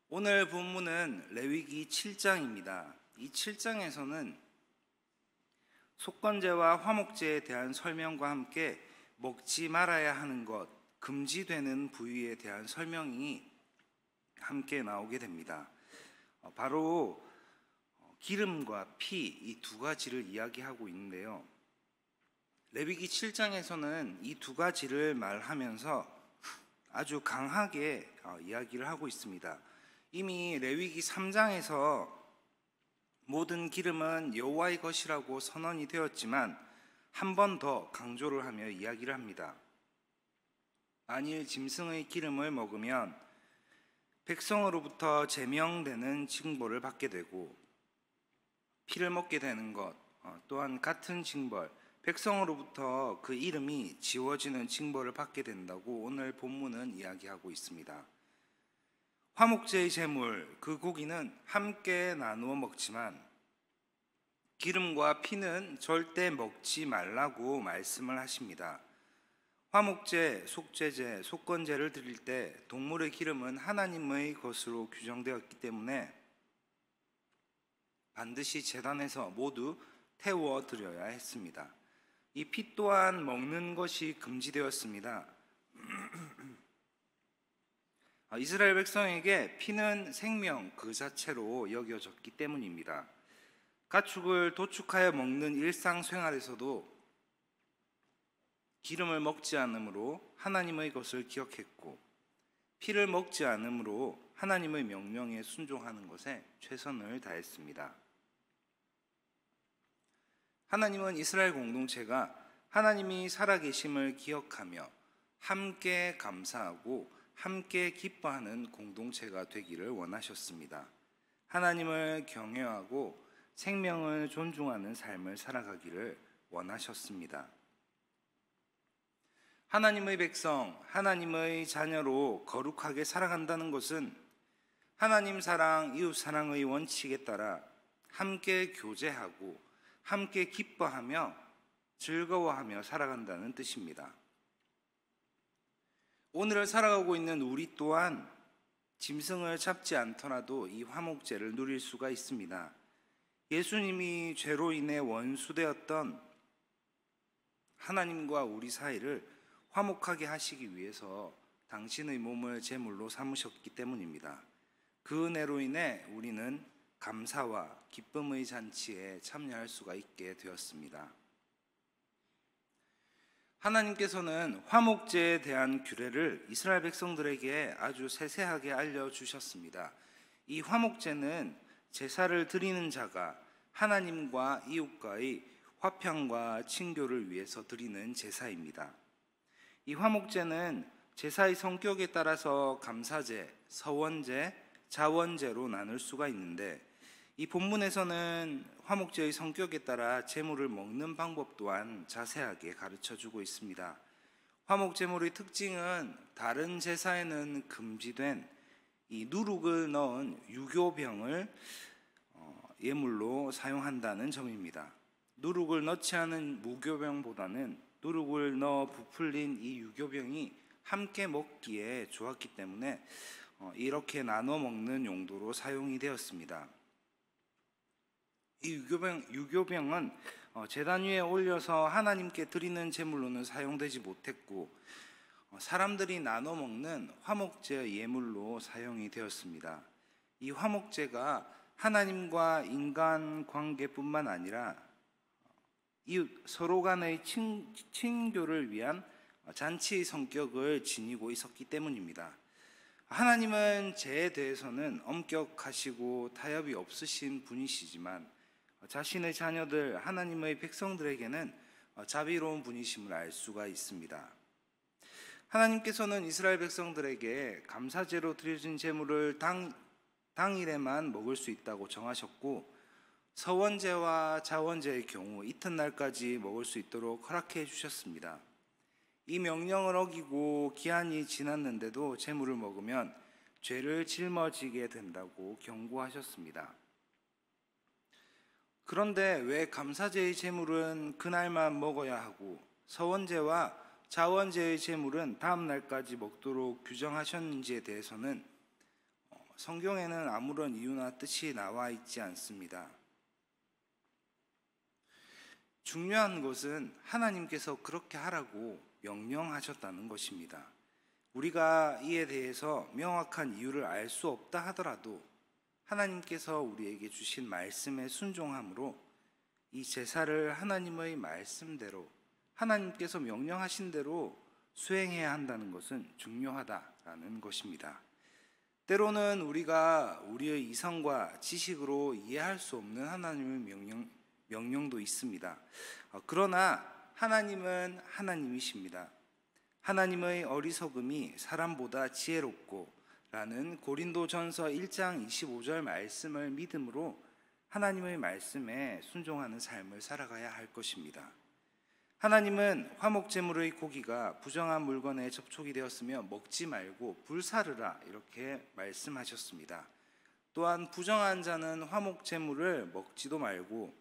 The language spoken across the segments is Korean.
오늘 본문은 레위기 7장입니다. 이 7장에서는 속건제와 화목제에 대한 설명과 함께 먹지 말아야 하는 것, 금지되는 부위에 대한 설명이 함께 나오게 됩니다. 바로 기름과 피, 이 두 가지를 이야기하고 있는데요. 레위기 7장에서는 이 두 가지를 말하면서 아주 강하게 이야기를 하고 있습니다. 이미 레위기 3장에서 모든 기름은 여호와의 것이라고 선언이 되었지만 한 번 더 강조를 하며 이야기를 합니다. 만일 짐승의 기름을 먹으면 백성으로부터 제명되는 징벌을 받게 되고, 피를 먹게 되는 것 또한 같은 징벌, 백성으로부터 그 이름이 지워지는 징벌을 받게 된다고 오늘 본문은 이야기하고 있습니다. 화목제의 제물, 그 고기는 함께 나누어 먹지만 기름과 피는 절대 먹지 말라고 말씀을 하십니다. 화목제, 속죄제, 속건제를 드릴 때 동물의 기름은 하나님의 것으로 규정되었기 때문에 반드시 제단에서 모두 태워 드려야 했습니다. 이 피 또한 먹는 것이 금지되었습니다. 이스라엘 백성에게 피는 생명 그 자체로 여겨졌기 때문입니다. 가축을 도축하여 먹는 일상생활에서도 기름을 먹지 않으므로 하나님의 것을 기억했고, 피를 먹지 않으므로 하나님의 명령에 순종하는 것에 최선을 다했습니다. 하나님은 이스라엘 공동체가 하나님이 살아계심을 기억하며 함께 감사하고 함께 기뻐하는 공동체가 되기를 원하셨습니다. 하나님을 경외하고 생명을 존중하는 삶을 살아가기를 원하셨습니다. 하나님의 백성, 하나님의 자녀로 거룩하게 살아간다는 것은 하나님 사랑, 이웃 사랑의 원칙에 따라 함께 교제하고 함께 기뻐하며 즐거워하며 살아간다는 뜻입니다. 오늘을 살아가고 있는 우리 또한 짐승을 잡지 않더라도 이 화목제를 누릴 수가 있습니다. 예수님이 죄로 인해 원수되었던 하나님과 우리 사이를 화목하게 하시기 위해서 당신의 몸을 제물로 삼으셨기 때문입니다. 그 은혜로 인해 우리는 감사와 기쁨의 잔치에 참여할 수가 있게 되었습니다. 하나님께서는 화목제에 대한 규례를 이스라엘 백성들에게 아주 세세하게 알려주셨습니다. 이 화목제는 제사를 드리는 자가 하나님과 이웃과의 화평과 친교를 위해서 드리는 제사입니다. 이 화목제는 제사의 성격에 따라서 감사제, 서원제, 자원제로 나눌 수가 있는데, 이 본문에서는 화목제의 성격에 따라 제물을 먹는 방법 또한 자세하게 가르쳐주고 있습니다. 화목제물의 특징은 다른 제사에는 금지된 이 누룩을 넣은 유교병을 예물로 사용한다는 점입니다. 누룩을 넣지 않은 무교병보다는 누룩을 넣어 부풀린 이 유교병이 함께 먹기에 좋았기 때문에 이렇게 나눠 먹는 용도로 사용이 되었습니다. 이 유교병은 제단 위에 올려서 하나님께 드리는 제물로는 사용되지 못했고, 사람들이 나눠 먹는 화목제의 예물로 사용이 되었습니다. 이 화목제가 하나님과 인간 관계뿐만 아니라 이웃 서로 간의 친교를 위한 잔치의 성격을 지니고 있었기 때문입니다. 하나님은 죄에 대해서는 엄격하시고 타협이 없으신 분이시지만 자신의 자녀들, 하나님의 백성들에게는 자비로운 분이심을 알 수가 있습니다. 하나님께서는 이스라엘 백성들에게 감사제로 드려진 제물을 당일에만 먹을 수 있다고 정하셨고, 서원제와 자원제의 경우 이튿날까지 먹을 수 있도록 허락해 주셨습니다. 이 명령을 어기고 기한이 지났는데도 제물을 먹으면 죄를 짊어지게 된다고 경고하셨습니다. 그런데 왜 감사제의 제물은 그날만 먹어야 하고 서원제와 자원제의 제물은 다음 날까지 먹도록 규정하셨는지에 대해서는 성경에는 아무런 이유나 뜻이 나와 있지 않습니다. 중요한 것은 하나님께서 그렇게 하라고 명령하셨다는 것입니다. 우리가 이에 대해서 명확한 이유를 알 수 없다 하더라도 하나님께서 우리에게 주신 말씀에 순종함으로 이 제사를 하나님의 말씀대로 하나님께서 명령하신 대로 수행해야 한다는 것은 중요하다라는 것입니다. 때로는 우리가 우리의 이성과 지식으로 이해할 수 없는 하나님의 명령도 있습니다. 그러나 하나님은 하나님이십니다. 하나님의 어리석음이 사람보다 지혜롭고 라는 고린도전서 1장 25절 말씀을 믿음으로 하나님의 말씀에 순종하는 삶을 살아가야 할 것입니다. 하나님은 화목제물의 고기가 부정한 물건에 접촉이 되었으며 먹지 말고 불사르라 이렇게 말씀하셨습니다. 또한 부정한 자는 화목제물을 먹지도 말고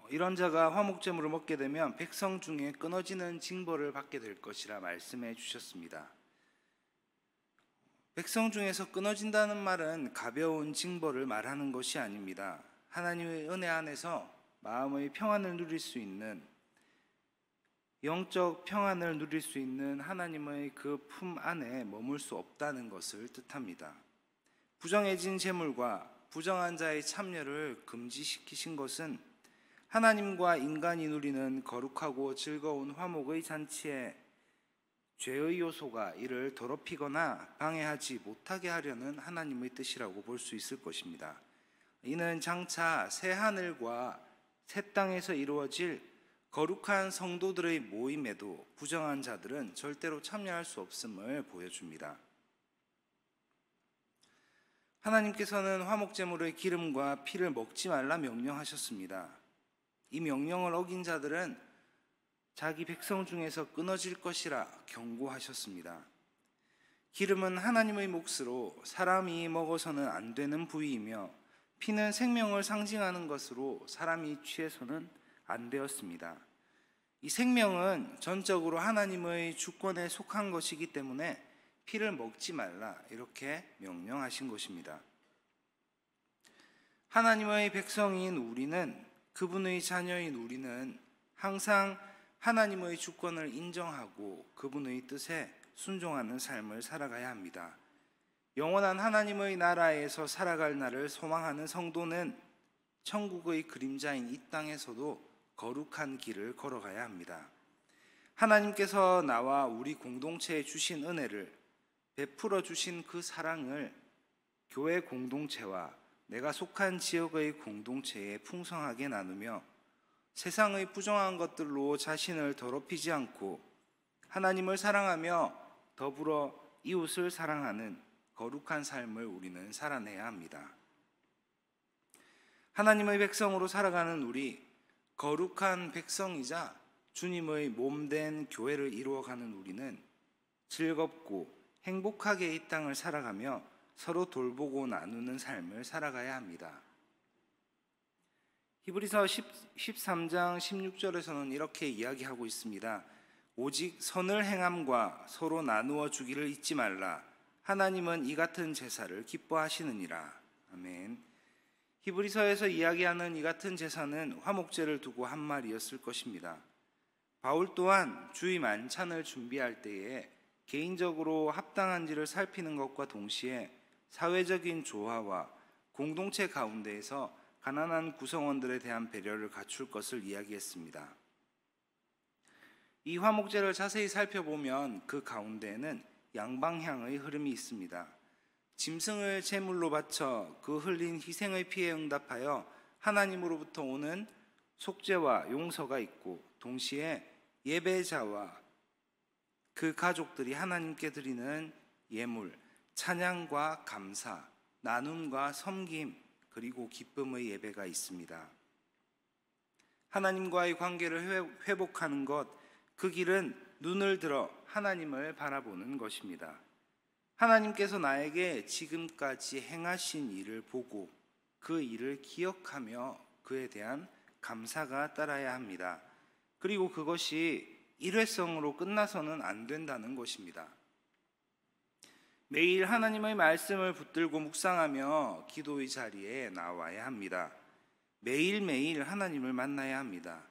이런 자가 화목제물을 먹게 되면 백성 중에 끊어지는 징벌을 받게 될 것이라 말씀해 주셨습니다. 백성 중에서 끊어진다는 말은 가벼운 징벌을 말하는 것이 아닙니다. 하나님의 은혜 안에서 마음의 평안을 누릴 수 있는 영적 평안을 누릴 수 있는 하나님의 그 품 안에 머물 수 없다는 것을 뜻합니다. 부정해진 제물과 부정한 자의 참여를 금지시키신 것은 하나님과 인간이 누리는 거룩하고 즐거운 화목의 잔치에 죄의 요소가 이를 더럽히거나 방해하지 못하게 하려는 하나님의 뜻이라고 볼 수 있을 것입니다. 이는 장차 새 하늘과 새 땅에서 이루어질 거룩한 성도들의 모임에도 부정한 자들은 절대로 참여할 수 없음을 보여줍니다. 하나님께서는 화목제물의 기름과 피를 먹지 말라 명령하셨습니다. 이 명령을 어긴 자들은 자기 백성 중에서 끊어질 것이라 경고하셨습니다. 기름은 하나님의 몫으로 사람이 먹어서는 안 되는 부위이며 피는 생명을 상징하는 것으로 사람이 취해서는 안 되었습니다. 이 생명은 전적으로 하나님의 주권에 속한 것이기 때문에 피를 먹지 말라 이렇게 명령하신 것입니다. 하나님의 백성인 우리는, 그분의 자녀인 우리는 항상 하나님의 주권을 인정하고 그분의 뜻에 순종하는 삶을 살아가야 합니다. 영원한 하나님의 나라에서 살아갈 날을 소망하는 성도는 천국의 그림자인 이 땅에서도 거룩한 길을 걸어가야 합니다. 하나님께서 나와 우리 공동체에 주신 은혜를, 베풀어 주신 그 사랑을 교회 공동체와 내가 속한 지역의 공동체에 풍성하게 나누며 세상의 부정한 것들로 자신을 더럽히지 않고 하나님을 사랑하며 더불어 이웃을 사랑하는 거룩한 삶을 우리는 살아내야 합니다. 하나님의 백성으로 살아가는 우리, 거룩한 백성이자 주님의 몸된 교회를 이루어가는 우리는 즐겁고 행복하게 이 땅을 살아가며 서로 돌보고 나누는 삶을 살아가야 합니다. 히브리서 13장 16절에서는 이렇게 이야기하고 있습니다. 오직 선을 행함과 서로 나누어 주기를 잊지 말라. 하나님은 이 같은 제사를 기뻐하시느니라. 아멘. 히브리서에서 이야기하는 이 같은 제사는 화목제를 두고 한 말이었을 것입니다. 바울 또한 주의 만찬을 준비할 때에 개인적으로 합당한지를 살피는 것과 동시에 사회적인 조화와 공동체 가운데에서 가난한 구성원들에 대한 배려를 갖출 것을 이야기했습니다. 이 화목제를 자세히 살펴보면 그 가운데에는 양방향의 흐름이 있습니다. 짐승을 제물로 바쳐 그 흘린 희생의 피에 응답하여 하나님으로부터 오는 속죄와 용서가 있고, 동시에 예배자와 그 가족들이 하나님께 드리는 예물, 찬양과 감사, 나눔과 섬김, 그리고 기쁨의 예배가 있습니다. 하나님과의 관계를 회복하는 것, 그 길은 눈을 들어 하나님을 바라보는 것입니다. 하나님께서 나에게 지금까지 행하신 일을 보고 그 일을 기억하며 그에 대한 감사가 따라야 합니다. 그리고 그것이 일회성으로 끝나서는 안 된다는 것입니다. 매일 하나님의 말씀을 붙들고 묵상하며 기도의 자리에 나와야 합니다. 매일매일 하나님을 만나야 합니다.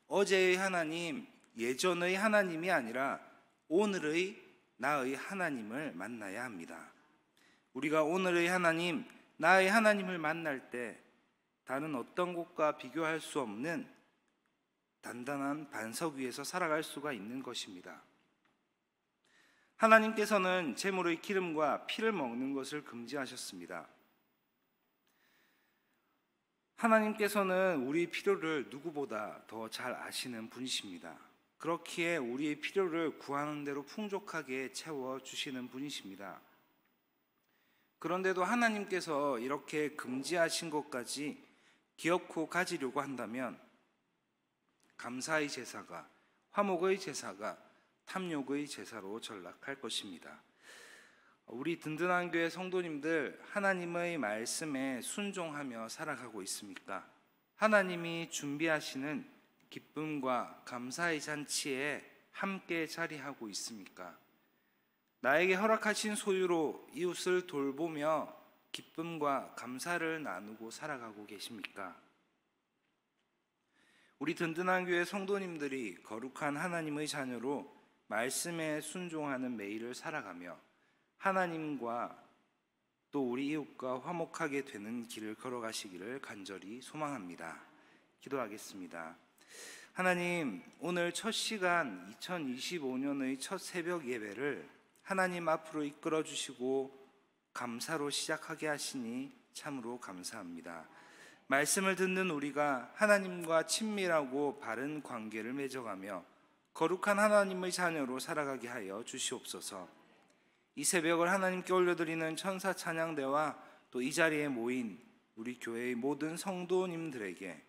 어제의 하나님, 예전의 하나님이 아니라 오늘의 나의 하나님을 만나야 합니다. 우리가 오늘의 하나님, 나의 하나님을 만날 때 다른 어떤 곳과 비교할 수 없는 단단한 반석 위에서 살아갈 수가 있는 것입니다. 하나님께서는 제물의 기름과 피를 먹는 것을 금지하셨습니다. 하나님께서는 우리의 필요를 누구보다 더 잘 아시는 분이십니다. 그렇기에 우리의 필요를 구하는 대로 풍족하게 채워주시는 분이십니다. 그런데도 하나님께서 이렇게 금지하신 것까지 기어코 가지려고 한다면 감사의 제사가, 화목의 제사가 탐욕의 제사로 전락할 것입니다. 우리 든든한 교회 성도님들, 하나님의 말씀에 순종하며 살아가고 있습니까? 하나님이 준비하시는 기쁨과 감사의 잔치에 함께 자리하고 있습니까? 나에게 허락하신 소유로 이웃을 돌보며 기쁨과 감사를 나누고 살아가고 계십니까? 우리 든든한 교회 성도님들이 거룩한 하나님의 자녀로 말씀에 순종하는 매일을 살아가며 하나님과 또 우리 이웃과 화목하게 되는 길을 걸어가시기를 간절히 소망합니다. 기도하겠습니다. 하나님, 오늘 첫 시간 2025년의 첫 새벽 예배를 하나님 앞으로 이끌어 주시고 감사로 시작하게 하시니 참으로 감사합니다. 말씀을 듣는 우리가 하나님과 친밀하고 바른 관계를 맺어가며 거룩한 하나님의 자녀로 살아가게 하여 주시옵소서. 이 새벽을 하나님께 올려드리는 천사 찬양대와 또 이 자리에 모인 우리 교회의 모든 성도님들에게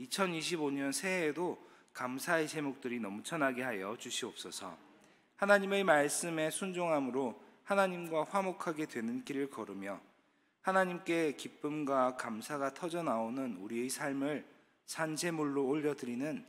2025년 새해에도 감사의 제목들이 넘쳐나게 하여 주시옵소서. 하나님의 말씀에 순종함으로 하나님과 화목하게 되는 길을 걸으며 하나님께 기쁨과 감사가 터져나오는 우리의 삶을 산제물로 올려드리는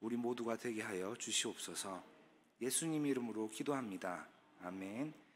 우리 모두가 되게 하여 주시옵소서. 예수님 이름으로 기도합니다. 아멘.